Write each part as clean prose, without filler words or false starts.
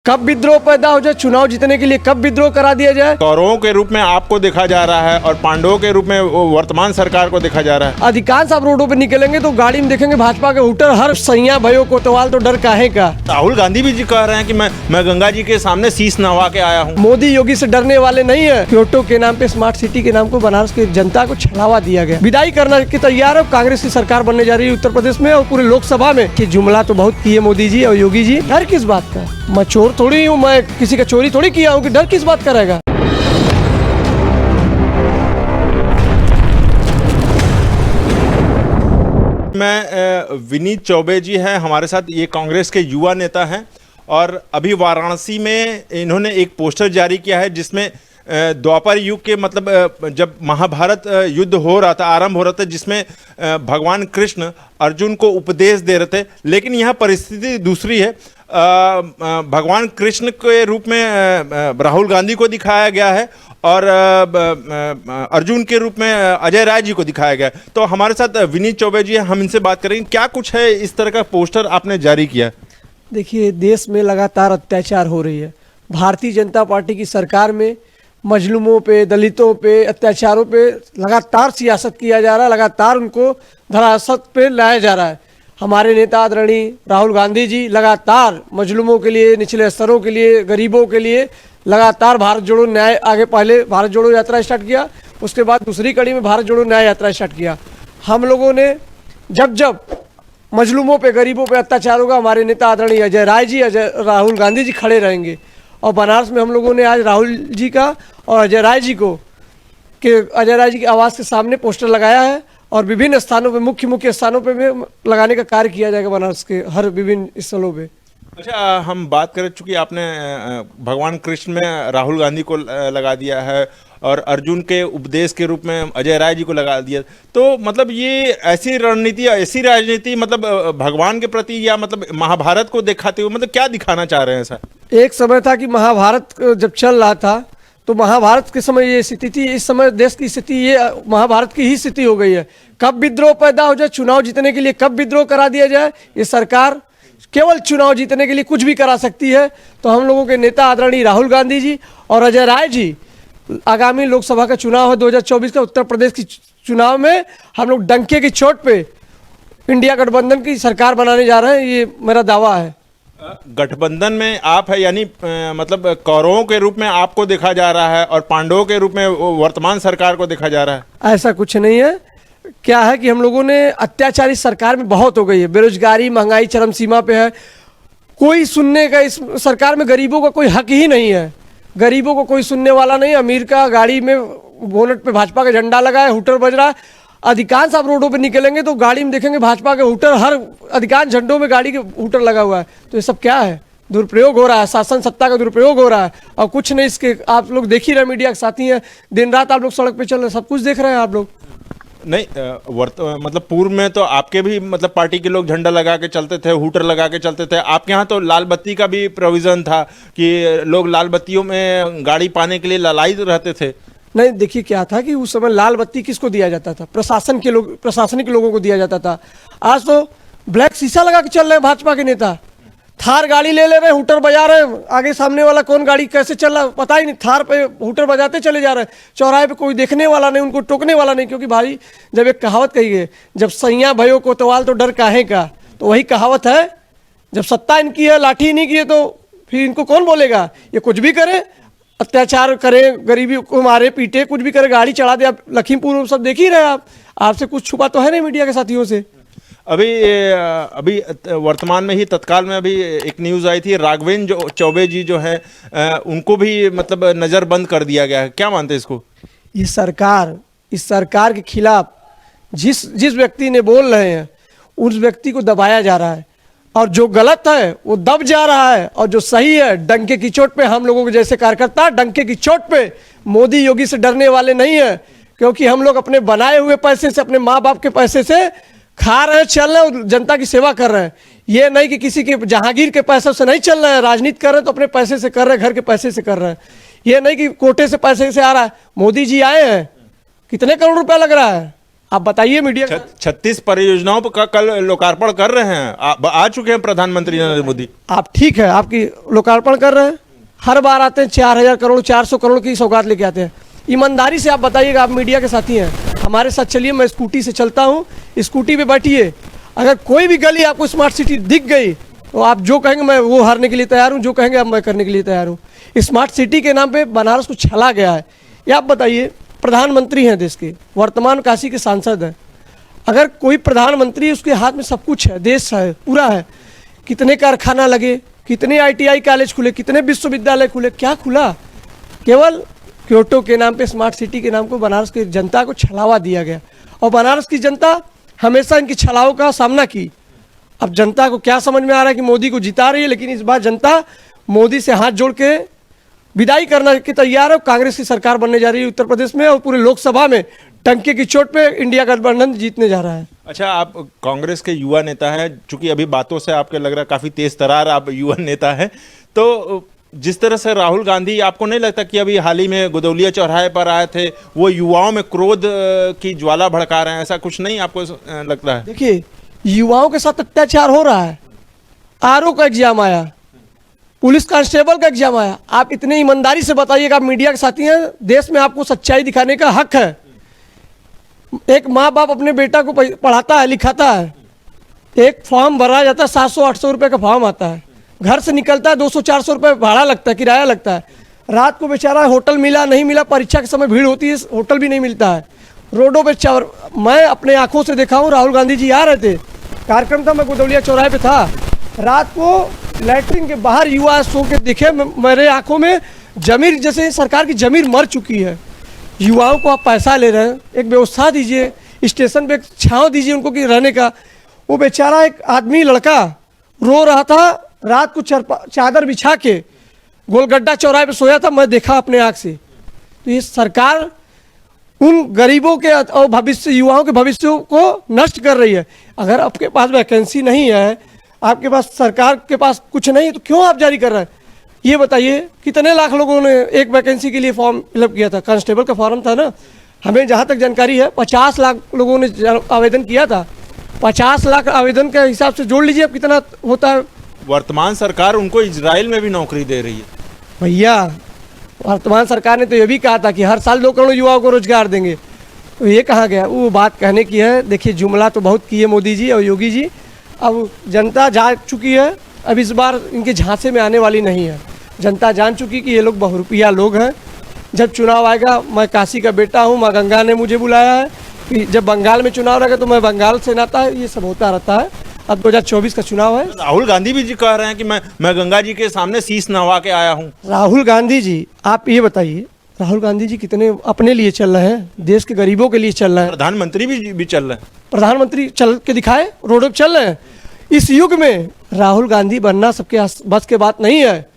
कब विद्रोह पैदा हो जाए, चुनाव जीतने के लिए कब विद्रोह करा दिया जाए। कौरवों के रूप में आपको देखा जा रहा है और पांडवों के रूप में वर्तमान सरकार को देखा जा रहा है। अधिकांश आप रोडों पे निकलेंगे तो गाड़ी में देखेंगे भाजपा के हूटर, हर सैया भयो कोतवाल, तो डर काहे का। राहुल गांधी भी जी कह रहे हैं कि मैं गंगा जी के सामने शीश नवा के आया हूँ। मोदी योगी से डरने वाले नहीं है। क्योटो के नाम पे, स्मार्ट सिटी के नाम को बनारस की जनता को छलावा दिया गया। विदाई करने की तैयार है, कांग्रेस की सरकार बनने जा रही है उत्तर प्रदेश में और पूरे लोकसभा में। कि जुमला तो बहुत किए मोदी जी और योगी जी, डर किस बात का। मैं चोर थोड़ी हूँ, मैं किसी का चोरी थोड़ी किया हूँ कि डर किस बात का रहेगा। मैं विनीत चौबे जी हैं हमारे साथ, ये कांग्रेस के युवा नेता हैं और अभी वाराणसी में इन्होंने एक पोस्टर जारी किया है जिसमें द्वापर युग के मतलब जब महाभारत युद्ध हो रहा था, आरंभ हो रहा था, जिसमें भगवान कृष्ण अर्जुन को उपदेश दे रहे थे। लेकिन यहाँ परिस्थिति दूसरी है। भगवान कृष्ण के रूप में राहुल गांधी को दिखाया गया है और अर्जुन के रूप में अजय राय जी को दिखाया गया है। तो हमारे साथ विनीत चौबे जी हैं, हम इनसे बात करेंगे क्या कुछ है इस तरह का पोस्टर आपने जारी किया। देखिए, देश में लगातार अत्याचार हो रही है। भारतीय जनता पार्टी की सरकार में मजलूमों पे, दलितों पे, अत्याचारों पे लगातार सियासत किया जा रहा है, लगातार उनको धराशायी पे लाया जा रहा है। हमारे नेता आदरणीय राहुल गांधी जी लगातार मजलूमों के लिए, निचले स्तरों के लिए, गरीबों के लिए लगातार भारत जोड़ो न्याय, आगे पहले भारत जोड़ो यात्रा स्टार्ट किया, उसके बाद दूसरी कड़ी में भारत जोड़ो न्याय यात्रा स्टार्ट किया। हम लोगों ने जब जब मजलूमों पे, गरीबों पे अत्याचार होगा, हमारे नेता आदरणीय अजय राय जी, राहुल गांधी जी खड़े रहेंगे। और बनारस में हम लोगों ने आज राहुल जी का और अजय राय जी को अजय राय जी की आवाज़ के सामने पोस्टर लगाया है और विभिन्न स्थानों पे, मुख्य स्थानों पे भी लगाने का कार्य किया जाएगा बनारस के हर विभिन्न स्थलों पे। अच्छा, हम बात करें, चूंकि आपने भगवान कृष्ण में राहुल गांधी को लगा दिया है और अर्जुन के उपदेश के रूप में अजय राय जी को लगा दिया, तो मतलब ये ऐसी रणनीति, ऐसी राजनीति मतलब भगवान के प्रति या मतलब महाभारत को दिखाते हुए मतलब क्या दिखाना चाह रहे हैं सर। एक समय था कि महाभारत जब चल रहा था तो महाभारत के समय ये स्थिति थी, इस समय देश की स्थिति ये महाभारत की ही स्थिति हो गई है। कब विद्रोह पैदा हो जाए, चुनाव जीतने के लिए कब विद्रोह करा दिया जाए, ये सरकार केवल चुनाव जीतने के लिए कुछ भी करा सकती है। तो हम लोगों के नेता आदरणीय राहुल गांधी जी और अजय राय जी, आगामी लोकसभा का चुनाव है 2024 का, उत्तर प्रदेश की चुनाव में हम लोग डंके की चोट पे इंडिया गठबंधन की सरकार बनाने जा रहे हैं, ये मेरा दावा है। गठबंधन में आप है, यानी मतलब कौरवों के रूप में आपको देखा जा रहा है और पांडवों के रूप में वर्तमान सरकार को देखा जा रहा है। ऐसा कुछ नहीं है। क्या है कि हम लोगों ने अत्याचारी सरकार में बहुत हो गई है, बेरोजगारी, महंगाई चरम सीमा पे है। कोई सुनने का इस सरकार में गरीबों का कोई हक ही नहीं है। गरीबों को कोई सुनने वाला नहीं। अमीर का गाड़ी में बोनट पे भाजपा का झंडा लगा है, हूटर बज रहा है। अधिकांश आप रोडों पे निकलेंगे तो गाड़ी में देखेंगे भाजपा के हूटर, हर अधिकांश झंडों में गाड़ी के हूटर लगा हुआ है। तो ये सब क्या है? दुरुपयोग हो रहा है, शासन सत्ता का दुरुपयोग हो रहा है और कुछ नहीं। इसके आप लोग देख ही रहे, मीडिया के साथी हैं, दिन रात आप लोग सड़क पे चल रहे हैं, सब कुछ देख रहे हैं आप लोग। नहीं, मतलब पूर्व में तो आपके भी मतलब पार्टी के लोग झंडा लगा के चलते थे, हूटर लगा के चलते थे। आपके यहाँ तो लाल बत्ती का भी प्रोविजन था कि लोग लाल बत्तियों में गाड़ी पाने के लिए लालायित रहते थे। नहीं, देखिए क्या था कि उस समय लाल बत्ती किसको दिया जाता था? प्रशासनिक लोगों को दिया जाता था। आज तो ब्लैक शीशा लगा के चल रहे हैं भाजपा के नेता। थार गाड़ी ले रहे हैं, हूटर बजा रहे हैं, आगे सामने वाला कौन गाड़ी कैसे चल रहा है पता ही नहीं, थार पे हूटर बजाते चले जा रहे हैं। चौराहे पे कोई देखने वाला नहीं, उनको टोकने वाला नहीं। क्योंकि भाई जब एक कहावत कही गई, जब सैया भयो कोतवाल तो डर काहे का, तो वही कहावत है। जब सत्ता इनकी है, लाठी नहीं की है, तो फिर इनको कौन बोलेगा? ये कुछ भी करे, अत्याचार करे, गरीबी को मारे पीटे, कुछ भी करे, गाड़ी चढ़ा दे। आप लखीमपुर सब देख ही रहे, आपसे कुछ छुपा तो है नहीं मीडिया के साथियों से। अभी वर्तमान में ही तत्काल में अभी एक न्यूज़ आई थी, राघवेंद्र चौबे जी जो है उनको भी मतलब नज़रबंद कर दिया गया है। क्या मानते हैं इसको? इस सरकार के खिलाफ जिस व्यक्ति ने बोल रहे हैं उस व्यक्ति को दबाया जा रहा है और जो गलत है वो दब जा रहा है और जो सही है डंके की चोट पे, हम लोगों के जैसे कार्यकर्ता डंके की चोट पे मोदी योगी से डरने वाले नहीं है। क्योंकि हम लोग अपने बनाए हुए पैसे से, अपने माँ बाप के पैसे से खा रहे हैं, चल रहे हैं, जनता की सेवा कर रहे हैं। ये नहीं कि किसी के जहांगीर के पैसों से नहीं चल रहे हैं। राजनीति कर रहे हैं तो अपने पैसे से कर रहे हैं, घर के पैसे से कर रहे हैं। ये नहीं कि कोटे से पैसे से आ रहा है। मोदी जी आए हैं, कितने करोड़ रुपया लग रहा है? आप बताइए मीडिया को। 36 परियोजनाओं का कल लोकार्पण कर रहे हैं, आ चुके हैं प्रधानमंत्री नरेंद्र मोदी। आप ठीक है, आपकी लोकार्पण कर रहे हैं, हर बार आते हैं 4000 करोड़ 400 करोड़ की सौगात लेके आते हैं। ईमानदारी से आप बताइएगा, आप मीडिया के साथी हैं, हमारे साथ चलिए, मैं स्कूटी से चलता हूँ, स्कूटी पे बैठिए, अगर कोई भी गली आपको स्मार्ट सिटी दिख गई तो आप जो कहेंगे मैं वो हारने के लिए तैयार हूँ, जो कहेंगे अब मैं करने के लिए तैयार हूँ। स्मार्ट सिटी के नाम पे बनारस को छला गया है। ये आप बताइए, प्रधानमंत्री हैं देश के, वर्तमान काशी के सांसद हैं, अगर कोई प्रधानमंत्री, उसके हाथ में सब कुछ है, देश है पूरा है, कितने कारखाना लगे, कितने ITI कॉलेज खुले, कितने विश्वविद्यालय खुले, क्या खुला? केवल क्योटो के नाम पे, स्मार्ट सिटी के नाम को बनारस की जनता को छलावा दिया गया, और बनारस की जनता हमेशा इनकी छलावों का सामना की। अब जनता को क्या समझ में आ रहा है कि मोदी को जिता रही है, लेकिन इस बार जनता मोदी से हाथ जोड़ के विदाई करना के तैयार है। कांग्रेस की सरकार बनने जा रही है उत्तर प्रदेश में, और पूरे लोकसभा में टंके की चोट पे इंडिया गठबंधन जीतने जा रहा है। अच्छा, आप कांग्रेस के युवा नेता हैं, चूंकि अभी बातों से आपको लग रहा है काफी तेज तरार आप युवा नेता हैं, तो जिस तरह से राहुल गांधी, आपको नहीं लगता कि अभी हाल ही में गुदौलिया चौराहे पर आए थे, वो युवाओं में क्रोध की ज्वाला भड़का रहे हैं, ऐसा कुछ नहीं आपको लगता है? देखिए, युवाओं के साथ अत्याचार हो रहा है, RO का एग्जाम आया, पुलिस कांस्टेबल का एग्जाम आया, आप इतने ईमानदारी से बताइएगा, आप मीडिया के साथी हैं, देश में आपको सच्चाई दिखाने का हक है। एक माँ बाप अपने बेटा को पढ़ाता है, लिखाता है, एक फॉर्म भरा जाता है, 700-800 रुपये का फॉर्म आता है, घर से निकलता है, 200-400 रुपये भाड़ा लगता है, किराया लगता है, रात को बेचारा होटल मिला नहीं मिला, परीक्षा के समय भीड़ होती है, होटल भी नहीं मिलता है, रोडों पे मैं अपने आंखों से देखा हूँ, राहुल गांधी जी आ रहे थे, कार्यक्रम था, मैं गुदौलिया चौराहे पे था, रात को लैट्रिन के बाहर युवा सो के दिखे, मेरे आंखों में जमीर, जैसे सरकार की जमीर मर चुकी है। युवाओं को आप पैसा ले रहे हैं, एक व्यवस्था दीजिए, स्टेशन पे एक छांव दीजिए उनको कि रहने का। वो बेचारा एक आदमी लड़का रो रहा था, रात को चादर बिछा के गोलगड्डा चौराहे पे सोया था, मैं देखा अपने आँख से। तो ये सरकार उन गरीबों के और भविष्य, युवाओं के भविष्य को नष्ट कर रही है। अगर आपके पास वैकेंसी नहीं है, आपके पास सरकार के पास कुछ नहीं, तो क्यों आप जारी कर रहे हैं? ये बताइए, कितने लाख लोगों ने एक वैकेंसी के लिए फॉर्म फिलअप किया था? कांस्टेबल का फॉर्म था ना, हमें जहाँ तक जानकारी है 50 लाख लोगों ने आवेदन किया था। 50 लाख आवेदन के हिसाब से जोड़ लीजिए अब कितना होता है। वर्तमान सरकार उनको इजराइल में भी नौकरी दे रही है। भैया, वर्तमान सरकार ने तो ये भी कहा था कि हर साल 2 करोड़ युवाओं को रोजगार देंगे, तो ये कहाँ गया? वो बात कहने की है। देखिए, जुमला तो बहुत किए मोदी जी और योगी जी, अब जनता जाग चुकी है, अब इस बार इनके झांसे में आने वाली नहीं है। जनता जान चुकी कि ये लोग बहुरुपिया लोग हैं। जब चुनाव आएगा, मैं काशी का बेटा हूँ, माँ गंगा ने मुझे बुलाया है कि जब बंगाल में चुनाव रहेगा तो मैं बंगाल से नाता है, ये सब होता रहता है। अब 2024 का चुनाव है। राहुल गांधी भी जी कह रहे हैं कि मैं गंगा जी के सामने शीश नवा के आया हूँ। राहुल गांधी जी, आप ये बताइए, राहुल गांधी जी कितने अपने लिए चल रहे हैं? देश के गरीबों के लिए चल रहे हैं। प्रधानमंत्री भी चल रहे हैं। प्रधानमंत्री चल के दिखाए, रोडों पे चल रहे हैं। इस युग में राहुल गांधी बनना सबके बस के बात नहीं है।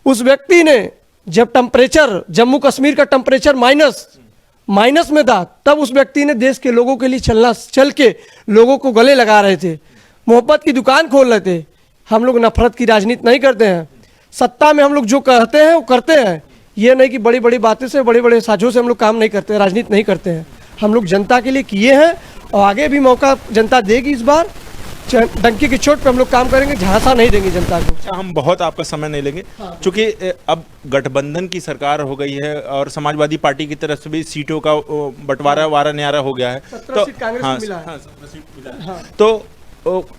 उस व्यक्ति ने जब टेम्परेचर, जम्मू कश्मीर का टेम्परेचर माइनस में था, तब उस व्यक्ति ने देश के लोगों के लिए चल के लोगों को गले लगा रहे थे, मोहब्बत की दुकान खोल रहे थे। हम लोग नफरत की राजनीति नहीं करते हैं। सत्ता में हम लोग जो कहते हैं वो करते हैं। ये नहीं कि बड़ी बड़ी बातें से, बड़े बड़े साझों से हम लोग काम नहीं करते, राजनीति नहीं करते हैं। हम लोग जनता के लिए किए हैं और आगे भी मौका जनता देगी। इस बार डंकी की चोट पे हम लोग काम करेंगे, झांसा नहीं देंगे जनता को। अच्छा, हम बहुत आपका समय नहीं लेंगे, क्योंकि अब गठबंधन की सरकार हो गई है और समाजवादी पार्टी की तरफ से भी सीटों का बंटवारा वारा न्यारा हो गया है। 17 सीट कांग्रेस को मिला है। 17 सीट मिला है। तो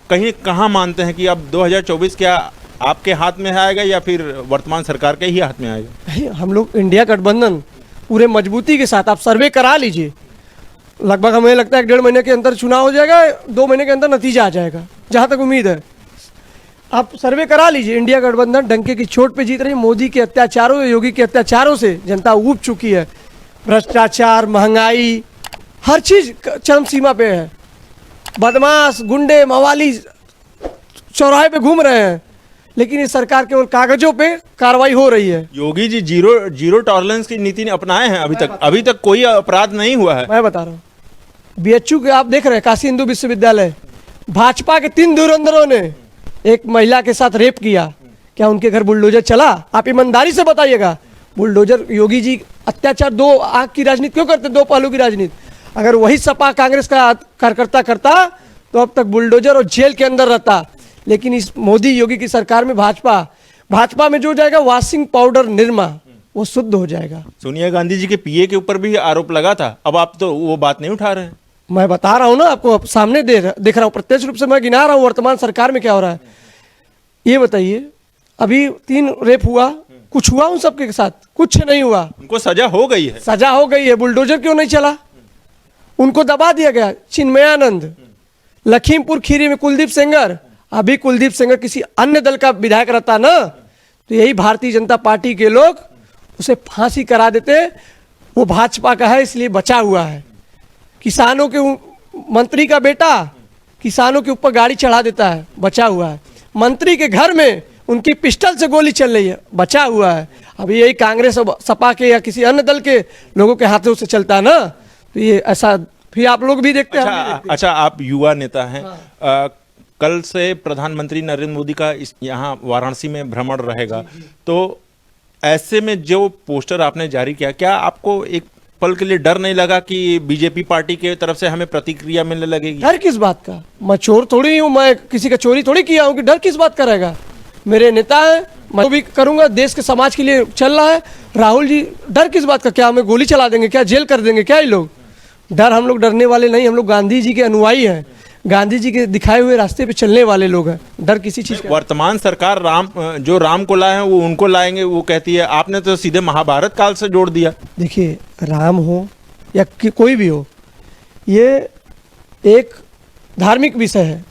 कहीं कहाँ मानते हैं कि अब 2024 क्या आपके हाथ में आएगा या फिर वर्तमान सरकार के ही हाथ में आएगा? हम लोग इंडिया गठबंधन पूरे मजबूती के साथ, आप सर्वे करा लीजिए, लगभग हमें लगता है 1.5 महीने के अंदर चुनाव हो जाएगा, 2 महीने के अंदर नतीजा आ जाएगा, जहाँ तक उम्मीद है। आप सर्वे करा लीजिए, इंडिया गठबंधन डंके की चोट पे जीत रही है। मोदी के अत्याचारों, योगी के अत्याचारों से जनता ऊब चुकी है। भ्रष्टाचार, महंगाई, हर चीज चरम सीमा पे है। बदमाश, गुंडे, मवाली चौराहे पे घूम रहे हैं, लेकिन ये सरकार केवल कागजों पे कार्रवाई हो रही है। योगी जी जीरो टॉलरेंस की नीति ने अपनाए हैं। अभी तक कोई अपराध नहीं हुआ है। मैं बता रहा हूँ, BHU के आप देख रहे हैं, काशी हिंदू विश्वविद्यालय, भाजपा के 3 धुरंधरों ने एक महिला के साथ रेप किया। क्या उनके घर बुलडोजर चला? आप ईमानदारी से बताइएगा। बुलडोजर, योगी जी अत्याचार, 2 आंख की राजनीति क्यों करते? 2 पहलू की राजनीति। अगर वही सपा कांग्रेस का कार्यकर्ता करता तो अब तक बुलडोजर और जेल के अंदर रहता। लेकिन इस मोदी योगी की सरकार में भाजपा में जो जाएगा वॉशिंग पाउडर निरमा, वो शुद्ध हो जाएगा। सोनिया गांधी जी के पीए के ऊपर भी आरोप लगा था, अब आप तो वो बात नहीं उठा रहे हैं। मैं बता रहा हूं ना आपको, अब सामने देख रहा हूं, प्रत्यक्ष रूप से मैं गिना रहा हूं वर्तमान सरकार में क्या हो रहा है। ये बताइए, अभी 3 रेप हुआ, कुछ हुआ उन सबके साथ? कुछ नहीं हुआ। उनको सजा हो गई है। सजा हो गई है, बुलडोजर क्यों नहीं चला? उनको दबा दिया गया। चिन्मयानंद, लखीमपुर खीरी में कुलदीप सेंगर, अभी कुलदीप सेंगर किसी अन्य दल का विधायक रहता ना तो यही भारतीय जनता पार्टी के लोग उसे फांसी करा देते। वो भाजपा का है इसलिए बचा हुआ है। किसानों के मंत्री का बेटा किसानों के ऊपर गाड़ी चढ़ा देता है, बचा हुआ है। मंत्री के घर में उनकी पिस्टल से गोली चल रही है, बचा हुआ है। अभी यही कांग्रेस और सपा के या किसी अन्य दल के लोगों के हाथों से चलता है ना, तो ये ऐसा फिर आप लोग भी देखते हैं। अच्छा, आप युवा नेता हैं। कल से प्रधानमंत्री नरेंद्र मोदी का यहाँ वाराणसी में भ्रमण रहेगा, तो ऐसे में जो पोस्टर आपने जारी किया, क्या आपको एक पल के लिए डर नहीं लगा कि बीजेपी पार्टी के तरफ से हमें प्रतिक्रिया मिलने लगेगी? डर किस बात का? मैं चोर थोड़ी हूँ, मैं किसी का चोरी थोड़ी किया हूँ कि डर किस बात का रहेगा। मेरे नेता है, मैं भी करूंगा, देश के समाज के लिए चल रहा है। राहुल जी, डर किस बात का? क्या हमें गोली चला देंगे? क्या जेल कर देंगे क्या ये लोग? डर, हम लोग डरने वाले नहीं, हम लोग गांधी जी के अनुयायी हैं, गांधी जी के दिखाए हुए रास्ते पे चलने वाले लोग हैं। डर किसी चीज का? वर्तमान सरकार जो राम को लाए हैं वो उनको लाएंगे, वो कहती है। आपने तो सीधे महाभारत काल से जोड़ दिया। देखिए, राम हो या कोई भी हो, ये एक धार्मिक विषय है।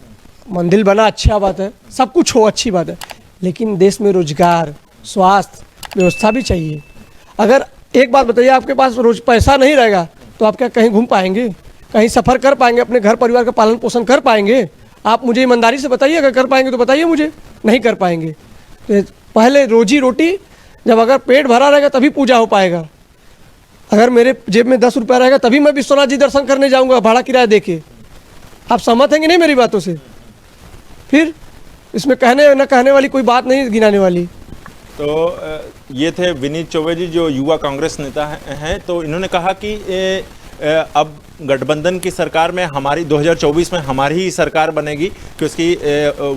मंदिर बना अच्छा बात है, सब कुछ हो अच्छी बात है, लेकिन देश में रोजगार, स्वास्थ्य व्यवस्था भी चाहिए। अगर एक बात बताइए, आपके पास रोज पैसा नहीं रहेगा तो आप क्या कहीं घूम पाएंगे, कहीं सफ़र कर पाएंगे, अपने घर परिवार का पालन पोषण कर पाएंगे? आप मुझे ईमानदारी से बताइए, अगर कर पाएंगे तो बताइए मुझे। नहीं कर पाएंगे तो पहले रोजी रोटी, जब अगर पेट भरा रहेगा तभी पूजा हो पाएगा। अगर मेरे जेब में 10 रुपया रहेगा तभी मैं विश्वनाथ जी दर्शन करने जाऊंगा भाड़ा किराया देके। आप सहमत हैं कि नहीं मेरी बातों से? फिर इसमें कहने न कहने वाली कोई बात नहीं, गिनाने वाली। तो ये थे विनीत चौबे जी, जो युवा कांग्रेस नेता हैं। तो इन्होंने कहा कि अब गठबंधन की सरकार में हमारी 2024 में हमारी ही सरकार बनेगी, क्योंकि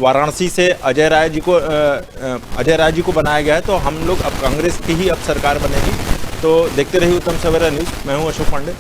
वाराणसी से अजय राय जी को बनाया गया है। तो हम लोग अब कांग्रेस की ही अब सरकार बनेगी। तो देखते रहिए उत्तम सवेरा न्यूज़। मैं हूं अशोक पांडे।